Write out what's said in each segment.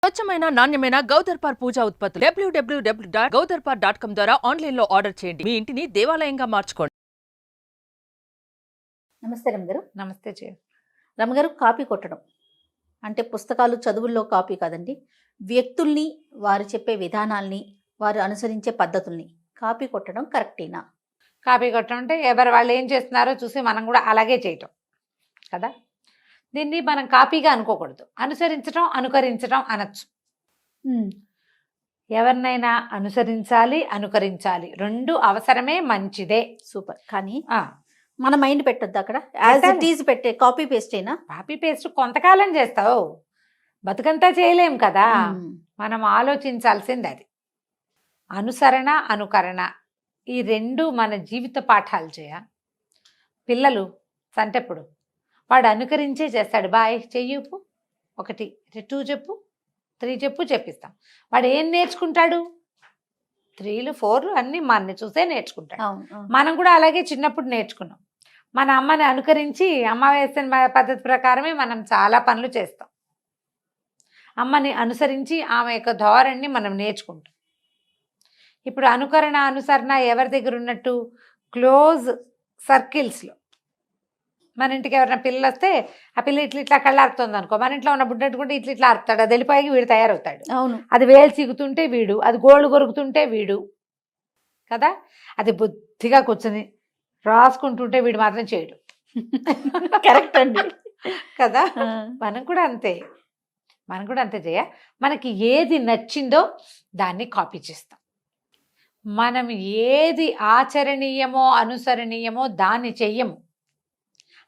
స్వచ్ఛమైన నాణ్యమైన గౌదర్పార్ పూజా ఉత్పత్తులు www.gaudarpar.com ద్వారా ఆన్లైన్ లో ఆర్డర్ చేయండి. మీ ఇంటిని దేవాలయంగా మార్చుకోండి. నమస్తే రమగారు. నమస్తే జయ. రమగారు, కాపీ కొట్టడం అంటే పుస్తకాలు చదువుల్లో కాపీ కాదండి, వ్యక్తుల్ని, వారు చెప్పే విధానాల్ని, వారు అనుసరించే పద్ధతుల్ని కాపీ కొట్టడం కరెక్టేనా? కాపీ కొట్టడం అంటే ఎవరు వాళ్ళు ఏం చేస్తున్నారో చూసి మనం కూడా అలాగే చేయటం కదా. దీన్ని మనం కాపీగా అనుకోకూడదు, అనుసరించడం అనుకరించడం అనొచ్చు. ఎవరినైనా అనుసరించాలి, అనుకరించాలి, రెండు అవసరమే, మంచిదే. సూపర్. కానీ మన మైండ్ పెట్టొద్దు అక్కడ. యాజ్ ఇట్ ఈజ్ పెట్టే కాపీ పేస్టేనా? కాపీ పేస్ట్ కొంతకాలం చేస్తావు, బతుకంతా చేయలేం కదా. మనం ఆలోచించాల్సింది అది. అనుసరణ, అనుకరణ, ఈ రెండు మన జీవిత పాఠాలు చేయ. పిల్లలు సంటెప్పుడు వాడు అనుకరించే చేస్తాడు. బాయ్ చెయ్యపు, 1 2 చెప్పు, 3 చెప్పు, చెప్పిస్తాం. వాడు ఏం నేర్చుకుంటాడు? 3లు 4లు అన్నీ మన చూసే నేర్చుకుంటాడు. మనం కూడా అలాగే చిన్నప్పుడు నేర్చుకున్నాం. మన అమ్మని అనుకరించి, అమ్మ వేసిన పద్ధతి ప్రకారమే మనం చాలా పనులు చేస్తాం. అమ్మని అనుసరించి ఆమె యొక్క ధోరణిని మనం నేర్చుకుంటాం. ఇప్పుడు అనుకరణ, అనుసరణ ఎవరి దగ్గర ఉన్నట్టు? క్లోజ్ సర్కిల్స్లో. మన ఇంటికి ఎవరైనా పిల్లలు వస్తే ఆ పిల్ల ఇట్లా కళ్ళు ఆరుతుంది అనుకో, మన ఇంట్లో ఉన్న బుడ్డట్టు కూడా ఇట్లా ఆరుతాడు. అది వెళ్ళిపోయి వీడు తయారవుతాడు. అవును. అది వేలు చిగుతుంటే వీడు, అది గోళ్ళు కొరుకుతుంటే వీడు కదా. అది బుద్ధిగా కూర్చొని రాసుకుంటుంటే వీడు మాత్రం చేయడు. కరెక్ట్ అండి కదా. మనం కూడా అంతే చేయ. మనకి ఏది నచ్చిందో దాన్ని కాపీ చేస్తాం. మనం ఏది ఆచరణీయమో అనుసరణీయమో దాన్ని చెయ్యము.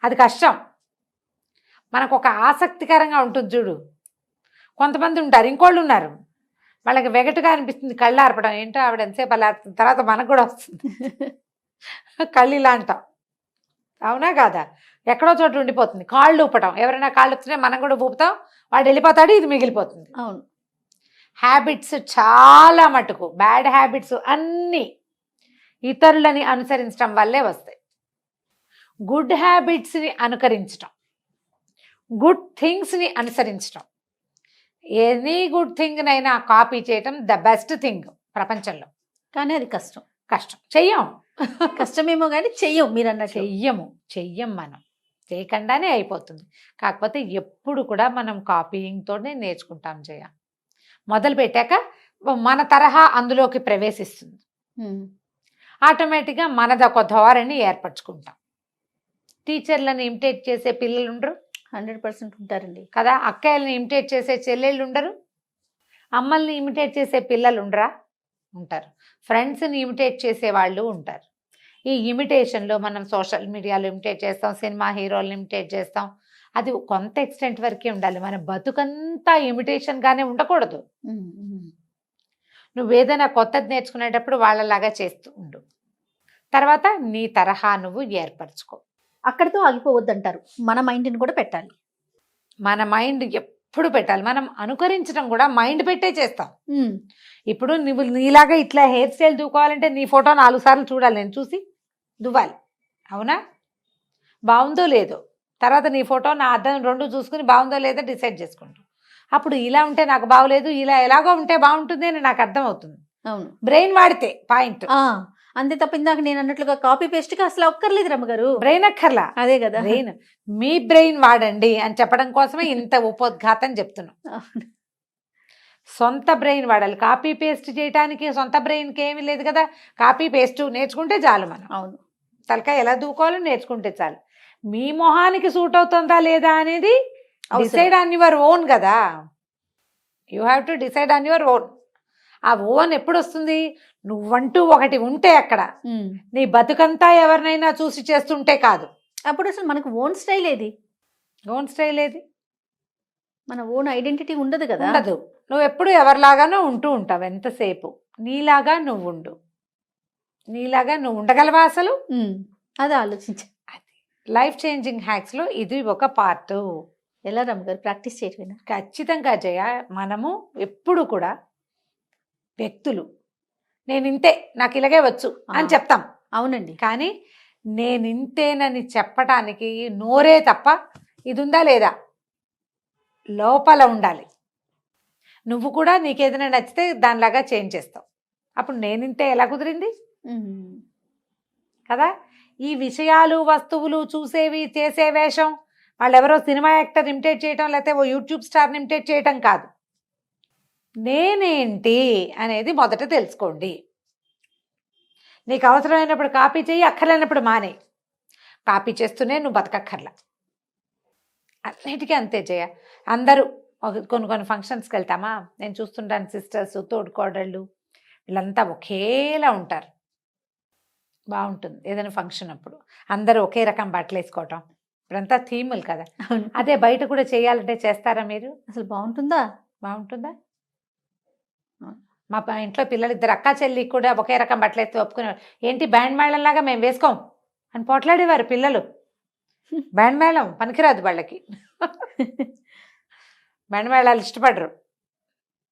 అది కష్టం. మనకు ఒక ఆసక్తికరంగా ఉంటుంది చూడు. కొంతమంది ఉంటారు, ఇంకోళ్ళు ఉన్నారు, వాళ్ళకి వెగటుగా అనిపిస్తుంది కళ్ళు ఆర్పడం. ఏంటో ఆవిడ ఎంతసేపు అలా ఆడుతుంది, తర్వాత మనకు కూడా వస్తుంది కళ్ళు ఇలా అంటాం. అవునా కాదా? ఎక్కడో చోట ఉండిపోతుంది. కాళ్ళు ఊపటం, ఎవరైనా కాళ్ళు ఊపుతుంటే మనం కూడా ఊపుతాం, వాడు వెళ్ళిపోతాడు, ఇది మిగిలిపోతుంది. అవును. హ్యాబిట్స్ చాలా మటుకు, బ్యాడ్ హ్యాబిట్స్ అన్నీ ఇతరులని అనుసరించడం వల్లే వస్తాయి. గుడ్ హ్యాబిట్స్ని అనుకరించటం, గుడ్ థింగ్స్ని అనుసరించటం, ఎనీ గుడ్ థింగ్నైనా కాపీ చేయటం ద బెస్ట్ థింగ్ ప్రపంచంలో. కానీ అది కష్టం. చెయ్యం. కష్టమేమో కానీ చెయ్యం. మీరు అన్నట్టు చెయ్యం. మనం చేయకుండానే అయిపోతుంది. కాకపోతే ఎప్పుడు కూడా మనం కాపీయింగ్తోనే నేర్చుకుంటాం. మొదలు పెట్టాక మన తరహా అందులోకి ప్రవేశిస్తుంది. ఆటోమేటిక్గా మనదొక ధోరణి ఏర్పరచుకుంటాం. టీచర్లను ఇమిటేట్ చేసే పిల్లలు ఉండరు, 100% ఉంటారండి కదా. అక్కయ్యలను ఇమిటేట్ చేసే చెల్లెళ్ళు ఉండరు, అమ్మల్ని ఇమిటేట్ చేసే పిల్లలు ఉండరా? ఉంటారు. ఫ్రెండ్స్ని ఇమిటేట్ చేసే వాళ్ళు ఉంటారు. ఈ ఇమిటేషన్లో మనం సోషల్ మీడియాలో ఇమిటేట్ చేస్తాం, సినిమా హీరోలను ఇమిటేట్ చేస్తాం. అది కొంత ఎక్స్టెంట్ వరకే ఉండాలి. మన బతుకంతా ఇమిటేషన్గానే ఉండకూడదు. నువ్వేదైనా కొత్తది నేర్చుకునేటప్పుడు వాళ్ళలాగా చేస్తూ ఉండు. తర్వాత నీ తరహా నువ్వు ఏర్పరచుకో. అక్కడితో ఆగిపోవద్దంటారు. మన మైండ్ని కూడా పెట్టాలి. మన మైండ్ ఎప్పుడు పెట్టాలి. మనం అనుకరించడం కూడా మైండ్ పెట్టే చేస్తాం. ఇప్పుడు నువ్వు నీలాగా ఇట్లా హెయిర్ స్టైల్ దూకోవాలంటే నీ ఫోటో 4 సార్లు చూడాలి, నేను చూసి దువ్వాలి. అవునా? బాగుందో లేదో, తర్వాత నీ ఫోటో నా అద్దం 2 చూసుకుని బాగుందో లేదో డిసైడ్ చేసుకుంటాం. అప్పుడు ఇలా ఉంటే నాకు బాగోలేదు, ఇలా ఎలాగో ఉంటే బాగుంటుంది అని నాకు అర్థం అవుతుంది. అవును. బ్రెయిన్ వాడితే పాయింట్. అంతే తప్ప ఇందాక నేను అన్నట్లుగా కాపీ పేస్ట్కి అసలు ఒక్కర్లేదు రమ్మగారు. బ్రెయిన్ అక్కర్లా. అదే కదా. మీ బ్రెయిన్ వాడండి అని చెప్పడం కోసమే ఇంత ఉపోద్ఘాతం చెప్తున్నాం. సొంత బ్రెయిన్ వాడాలి. కాపీ పేస్ట్ చేయడానికి సొంత బ్రెయిన్కి ఏమీ లేదు కదా. కాపీ పేస్ట్ నేర్చుకుంటే చాలు. మనం అవును, తలకాయ ఎలా దూకోవాలో నేర్చుకుంటే చాలు. మీ మొహానికి సూట్ అవుతుందా లేదా అనేది డిసైడ్ ఆన్ యువర్ ఓన్ కదా. You have to decide on your own. ఆ ఓన్ ఎప్పుడు వస్తుంది? నువ్వంటూ ఒకటి ఉంటే అక్కడ, నీ బతుకంతా ఎవరినైనా చూసి చేస్తుంటే కాదు. అప్పుడు అసలు మనకు ఓన్ స్టైల్ ఏది? మన ఓన్ ఐడెంటిటీ ఉండదు కదా. ఉండదు. నువ్వు ఎప్పుడు ఎవరిలాగానో ఉంటూ ఉంటావు. ఎంతసేపు నీలాగా నువ్వు ఉండు. నీలాగా నువ్వు ఉండగలవా అసలు? అది ఆలోచించ. లైఫ్ చేంజింగ్ హ్యాక్స్లో ఇది ఒక పార్ట్. ఎలా రమ్మగారు ప్రాక్టీస్ చేయకపోయినా? ఖచ్చితంగా జయ. మనము ఎప్పుడు కూడా వ్యక్తులు నేను ఇంతే, నాకు ఇలాగే వచ్చు అని చెప్తాం. అవునండి. కానీ నేను ఇంతేనని చెప్పటానికి నోరే తప్ప ఇది ఉందా లేదా లోపల ఉండాలి. నువ్వు కూడా నీకు ఏదైనా నచ్చితే దానిలాగా చేంజ్ చేస్తావు. అప్పుడు నేనింతే ఎలా కుదిరింది కదా. ఈ విషయాలు వస్తువులు చూసేవి చేసే వేషం వాళ్ళు ఎవరో సినిమా యాక్టర్ ఇమిటేట్ చేయటం లేకపోతే ఓ యూట్యూబ్ స్టార్ని ఇమిటేట్ చేయటం కాదు. నేనేంటి అనేది మొదట తెలుసుకోండి. నీకు అవసరమైనప్పుడు కాపీ చెయ్యి, అక్కర్లేనప్పుడు మానే. కాపీ చేస్తూనే నువ్వు బతకక్కర్లా. అన్నిటికీ అంతే చేయ. అందరూ కొన్ని ఫంక్షన్స్కి వెళ్తామా, నేను చూస్తుంటాను సిస్టర్స్ తోడుకోడళ్ళు వీళ్ళంతా ఒకేలా ఉంటారు. బాగుంటుంది ఏదైనా ఫంక్షన్ అప్పుడు అందరూ ఒకే రకం బట్టలు వేసుకోవటం. ఇప్పుడంతా థీములు కదా. అదే బయట కూడా చేయాలంటే చేస్తారా మీరు? అసలు బాగుంటుందా? బాగుంటుందా? మా ఇంట్లో పిల్లలు ఇద్దరు అక్కా చెల్లి కూడా ఒకే రకం బట్టలు వేస్తే ఒప్పుకునేవారు. ఏంటి బ్యాండ్ మేళంలాగా మేము వేసుకోం అని పోట్లాడేవారు పిల్లలు. బ్యాండ్ మేళం పనికిరాదు వాళ్ళకి. బ్యాండ్ మేళాలు ఇష్టపడరు.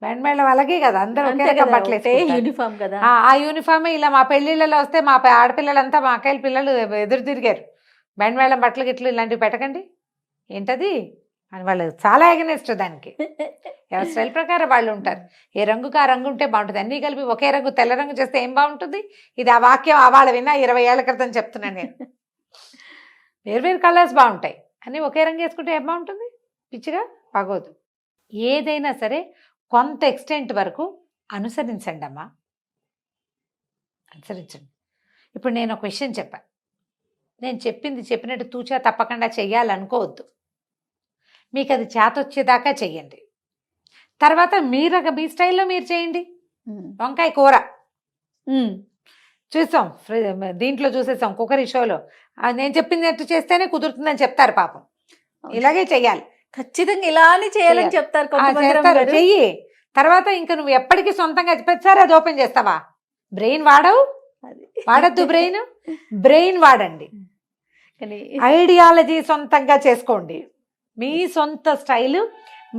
బ్యాండ్ మేళం అలాగే కదా, అందరూ ఒకే రకం బట్టలు యూనిఫామ్ కదా. ఆ యూనిఫామ్ ఇలా మా పెళ్ళిళ్ళలో వస్తే మా ఆడపిల్లలంతా మా అక్కయ్య పిల్లలు ఎదురు తిరిగారు. బ్యాండ్ మేళం బట్టలు గిట్లు ఇలాంటివి పెట్టకండి ఏంటది అని వాళ్ళు చాలా ఎగనేస్ట్ దానికి. ఎవరి స్టైల్ ప్రకారం వాళ్ళు ఉంటారు. ఏ రంగుకి ఆ రంగు ఉంటే బాగుంటుంది. అన్నీ కలిపి ఒకే రంగు తెల్ల రంగు చేస్తే ఏం బాగుంటుంది? ఇది ఆ వాక్యం వాళ్ళ విన్నా 20 ఏళ్ల క్రితం చెప్తున్నాను నేను. వేరు కలర్స్ బాగుంటాయి, అన్నీ ఒకే రంగు వేసుకుంటే ఏం బాగుంటుంది? పిచ్చిగా బాగోదు. ఏదైనా సరే కొంత ఎక్స్టెంట్ వరకు అనుసరించండి అమ్మా, అనుసరించండి. ఇప్పుడు నేను ఒక విషయం చెప్పాను, నేను చెప్పింది చెప్పినట్టు తూచా తప్పకుండా చెయ్యాలనుకోవద్దు. మీకు అది చేతొచ్చేదాకా చెయ్యండి. తర్వాత మీ స్టైల్లో మీరు చేయండి. వంకాయ కూర చూసాం, దీంట్లో చూసేసాం కుక్కరీ షోలో. నేను చెప్పినట్టు చేస్తేనే కుదురుతుందని చెప్తారు పాపం. ఇలాగే చెయ్యాలి, ఖచ్చితంగా ఇలానే చేయాలని చెప్తారు. చెయ్యి. తర్వాత ఇంకా నువ్వు ఎప్పటికీ సొంతంగా ప్రతిసారి అది ఓపెన్ చేస్తావా? బ్రెయిన్ వాడద్దు. బ్రెయిన్ వాడండి. ఐడియాలజీ సొంతంగా చేసుకోండి. మీ సొంత స్టైలు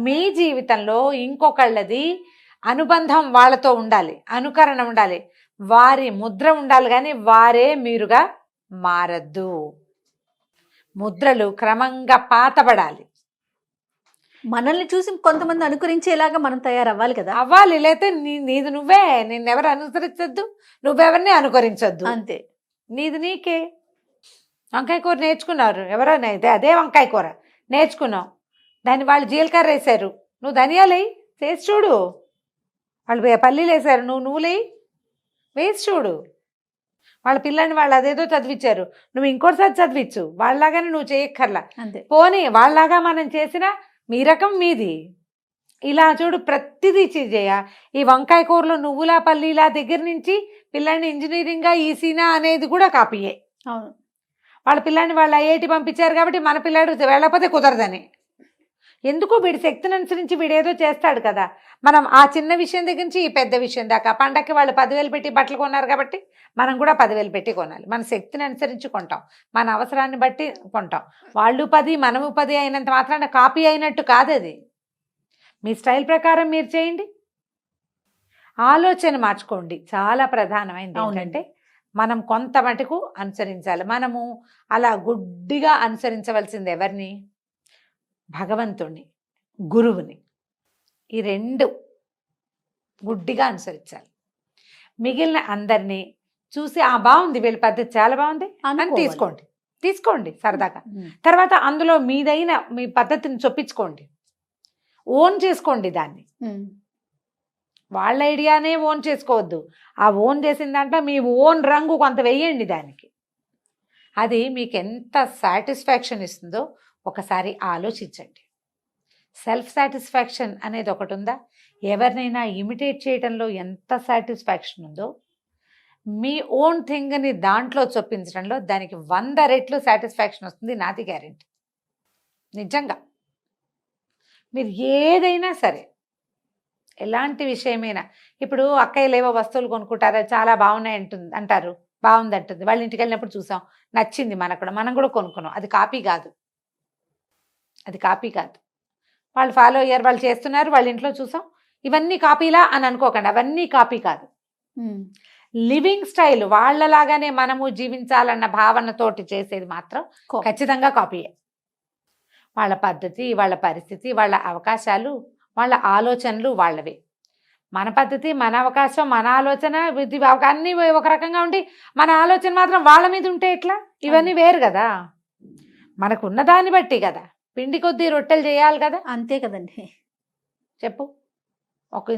మీ జీవితంలో ఇంకొకళ్ళది అనుబంధం వాళ్ళతో ఉండాలి, అనుకరణ ఉండాలి, వారి ముద్ర ఉండాలి, కానీ వారే మీరుగా మారద్దు. ముద్రలు క్రమంగా పాతబడాలి. మనల్ని చూసి కొంతమంది అనుకరించేలాగా మనం తయారవ్వాలి కదా. అవ్వాలి, లేకపోతే నీది నువ్వే. నిన్నెవరు అనుసరించద్దు, నువ్వెవరిని అనుకరించద్దు. అంతే, నీది నీకే. వంకాయ కూర నేర్చుకున్నారు ఎవరైనా, అదే వంకాయ కూర నేర్చుకున్నావు, దాన్ని వాళ్ళు జీలకర్ర వేసారు, నువ్వు ధనియాలు వేయి, చేసి చూడు. వాళ్ళు పల్లీలు వేసారు, నువ్వులేయి, వేసి చూడు. వాళ్ళ పిల్లని వాళ్ళు అదేదో చదివించారు, నువ్వు ఇంకోటిసారి చదివించు. వాళ్ళలాగానే నువ్వు చేయక్కర్లా. అంతే. పోనీ వాళ్ళలాగా మనం చేసినా మీ రకం మీది. ఇలా చూడు, ప్రతిదీ చేయ. ఈ వంకాయ కూరలో నువ్వులా పల్లీలా దగ్గర నుంచి పిల్లాడిని ఇంజనీరింగ్గా ఈసీనా అనేది కూడా కాపీయే. అవును, వాళ్ళ పిల్లాడిని వాళ్ళు ఐఐటి పంపించారు కాబట్టి మన పిల్లాడు వెళ్ళకపోతే కుదరదని. ఎందుకు వీడి శక్తిని అనుసరించి వీడేదో చేస్తాడు కదా. మనం ఆ చిన్న విషయం దగ్గర నుంచి ఈ పెద్ద విషయం దాకా పండక్కి వాళ్ళు 10,000 పెట్టి బట్టలు కొన్నారు కాబట్టి మనం కూడా 10,000 పెట్టి కొనాలి. మన శక్తిని అనుసరించి కొంటాం, మన అవసరాన్ని బట్టి కొంటాం. వాళ్ళు 10 మనము 10 అయినంత మాత్రాన కాపీ అయినట్టు కాదు అది. మీ స్టైల్ ప్రకారం మీరు చేయండి. ఆలోచన మార్చుకోండి, చాలా ప్రధానమైనది. ఏంటంటే మనం కొంత మటుకు అనుసరించాలి. మనము అలా గుడ్డిగా అనుసరించవలసింది ఎవరిని? భగవంతుణ్ణి, గురువుని. ఈ 2 గుడ్డిగా అనుసరించాలి. మిగిలిన అందరినీ చూసి బాగుంది, వీళ్ళ పద్ధతి చాలా బాగుంది అని తీసుకోండి సరదాగా. తర్వాత అందులో మీదైన మీ పద్ధతిని చొప్పించుకోండి, ఓన్ చేసుకోండి దాన్ని. వాళ్ళ ఐడియానే ఓన్ చేసుకోవద్దు. ఆ ఓన్ చేసిన దాంట్లో మీ ఓన్ రంగు కొంత వేయండి దానికి. అది మీకు ఎంత సాటిస్ఫాక్షన్ ఇస్తుందో ఒకసారి ఆలోచించండి. సెల్ఫ్ సాటిస్ఫాక్షన్ అనేది ఒకటి ఉందా? ఎవరినైనా ఇమిటేట్ చేయడంలో ఎంత సాటిస్ఫాక్షన్ ఉందో, మీ ఓన్ థింగ్ని దాంట్లో చొప్పించడంలో దానికి 100 రెట్లు సాటిస్ఫాక్షన్ వస్తుంది. నాది గ్యారెంటీ. నిజంగా మీరు ఏదైనా సరే, ఎలాంటి విషయమైనా, ఇప్పుడు అక్కయ్యలేవో వస్తువులు కొనుక్కుంటారా, చాలా బాగున్నాయి అంటారు, బాగుంది అంటుంది. వాళ్ళ ఇంటికి వెళ్ళినప్పుడు చూసాం, నచ్చింది మనం కూడా కొనుక్కున్నాం. అది కాపీ కాదు. వాళ్ళు ఫాలో అయ్యారు, వాళ్ళు చేస్తున్నారు, వాళ్ళ ఇంట్లో చూసాం. ఇవన్నీ కాపీలా అని అనుకోకండి, అవన్నీ కాపీ కాదు. లివింగ్ స్టైల్ వాళ్ళలాగానే మనము జీవించాలన్న భావనతోటి చేసేది మాత్రం ఖచ్చితంగా కాపీయే. వాళ్ళ పద్ధతి, వాళ్ళ పరిస్థితి, వాళ్ళ అవకాశాలు వాళ్ళ ఆలోచనలు వాళ్ళవే. మన పద్ధతి, మన అవకాశం, మన ఆలోచన, అన్నీ ఒక రకంగా ఉండి మన ఆలోచన మాత్రం వాళ్ళ మీద ఉంటే ఎట్లా? ఇవన్నీ వేరు కదా. మనకు ఉన్న దాన్ని బట్టి కదా. పిండి కొద్దీ రొట్టెలు చేయాలి కదా. అంతే కదండి. చెప్పు,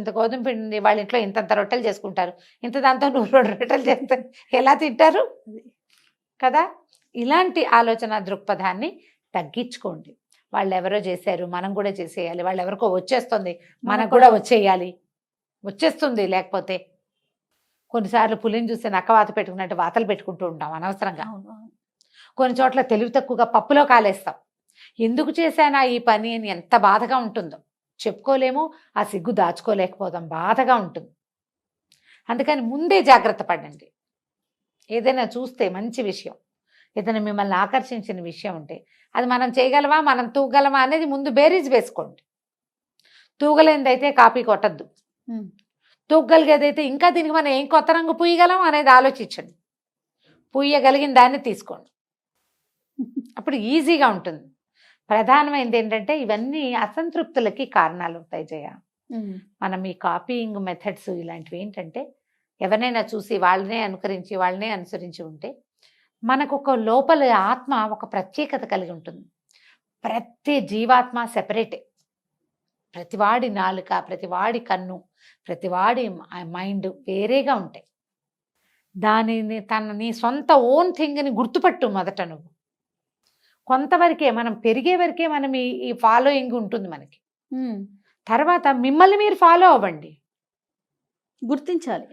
ఇంత గోధుమ పిండి ఉంది, వాళ్ళ ఇంట్లో ఇంతంత రొట్టెలు చేసుకుంటారు, ఇంత దాంతో 100 రొట్టెలు చేస్తే ఎలా తింటారు కదా. ఇలాంటి ఆలోచన దృక్పథాన్ని తగ్గించుకోండి. వాళ్ళు ఎవరో చేశారు, మనం కూడా చేసేయాలి. వాళ్ళు ఎవరికో వచ్చేస్తుంది, మనకు కూడా వచ్చేస్తుంది. లేకపోతే కొన్నిసార్లు పులిని చూస్తే నక్కవాత పెట్టుకున్నట్టు వాతలు పెట్టుకుంటూ ఉంటాం అనవసరంగా. కొన్ని చోట్ల తెలివి తక్కువగా పప్పులో కాలేస్తాం. ఎందుకు చేశానా ఈ పని అని ఎంత బాధగా ఉంటుందో చెప్పుకోలేము. ఆ సిగ్గు దాచుకోలేకపోతాం, బాధగా ఉంటుంది. అందుకని ముందే జాగ్రత్త పడండి. ఏదైనా చూస్తే మంచి విషయం, ఏదైనా మిమ్మల్ని ఆకర్షించిన విషయం ఉంటే అది మనం చేయగలమా, మనం తూగలమా అనేది ముందు బేరీజ్ వేసుకోండి. తూగలేనిదైతే కాపీ కొట్టద్దు, తూగలిగేదైతే ఇంకా దీనికి మనం ఏం కొత్త రంగు పూయగలం అనేది ఆలోచించండి. పూయగలిగిన దాన్ని తీసుకోండి, అప్పుడు ఈజీగా ఉంటుంది. ప్రధానమైనది ఏంటంటే ఇవన్నీ అసంతృప్తులకి కారణాలు అవుతాయి జయ. మనం ఈ కాపీయింగ్ మెథడ్స్ ఇలాంటివి ఏంటంటే ఎవరినైనా చూసి వాళ్ళనే అనుకరించి వాళ్ళనే అనుసరించి ఉంటే మనకు ఒక లోపల ఆత్మ ఒక ప్రత్యేకత కలిగి ఉంటుంది. ప్రతి జీవాత్మ సెపరేటే. ప్రతివాడి నాలుక, ప్రతివాడి కన్ను, ప్రతివాడి మైండ్ వేరేగా ఉంటాయి. దానిని నీ సొంత ఓన్ థింగ్ని గుర్తుపట్టు మొదట. నువ్వు కొంతవరకే, మనం పెరిగే వరకే మనం ఈ ఫాలోయింగ్ ఉంటుంది మనకి. తర్వాత మిమ్మల్ని మీరు ఫాలో అవ్వండి, గుర్తించాలి.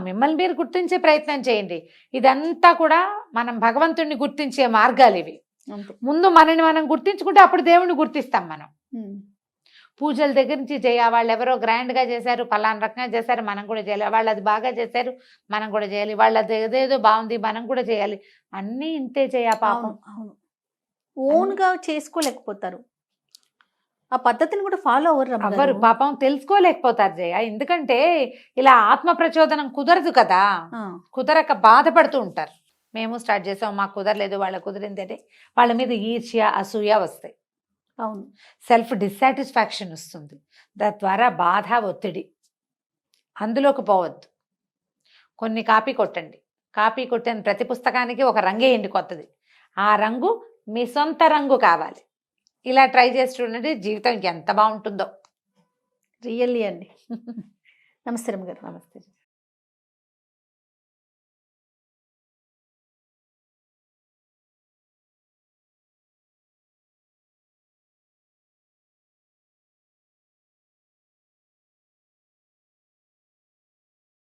మిమ్మల్ని మీరు గుర్తించే ప్రయత్నం చేయండి. ఇదంతా కూడా మనం భగవంతుడిని గుర్తించే మార్గాలు ఇవి. ముందు మనని మనం గుర్తించుకుంటే అప్పుడు దేవుణ్ణి గుర్తిస్తాం మనం. పూజల దగ్గర నుంచి వాళ్ళు ఎవరో గ్రాండ్గా చేశారు, పలానా రకంగా చేశారు, మనం కూడా చేయాలి. వాళ్ళు అది బాగా చేశారు, మనం కూడా చేయాలి. వాళ్ళు అది ఏదేదో బాగుంది, మనం కూడా చేయాలి. అన్నీ ఇంతే చేయ పాపం. అవును, ఓన్గా చేసుకోలేకపోతారు, ఆ పద్ధతిని కూడా ఫాలో అవ్వరు పాపం, తెలుసుకోలేకపోతారు జయ. ఎందుకంటే ఇలా ఆత్మ ప్రచోదనం కుదరదు కదా, కుదరక బాధపడుతూ ఉంటారు. మేము స్టార్ట్ చేసాం, మాకు కుదరలేదు, వాళ్ళ కుదిరింది అంటే వాళ్ళ మీద ఈర్ష్య, అసూయ వస్తాయి. అవును, సెల్ఫ్ డిస్సాటిస్ఫాక్షన్ వస్తుంది. దాని ద్వారా బాధ, ఒత్తిడి, అందులోకి పోవద్దు. కొన్ని కాపీ కొట్టండి. కాపీ కొట్టిన ప్రతి పుస్తకానికి ఒక రంగేయండి కొత్తది. ఆ రంగు మీ సొంత రంగు కావాలి. ఇలా ట్రై చేసి చూడండి, జీవితం ఎంత బాగుంటుందో. రియల్లీ అండి. నమస్తే రమ్మ గారు. నమస్తే.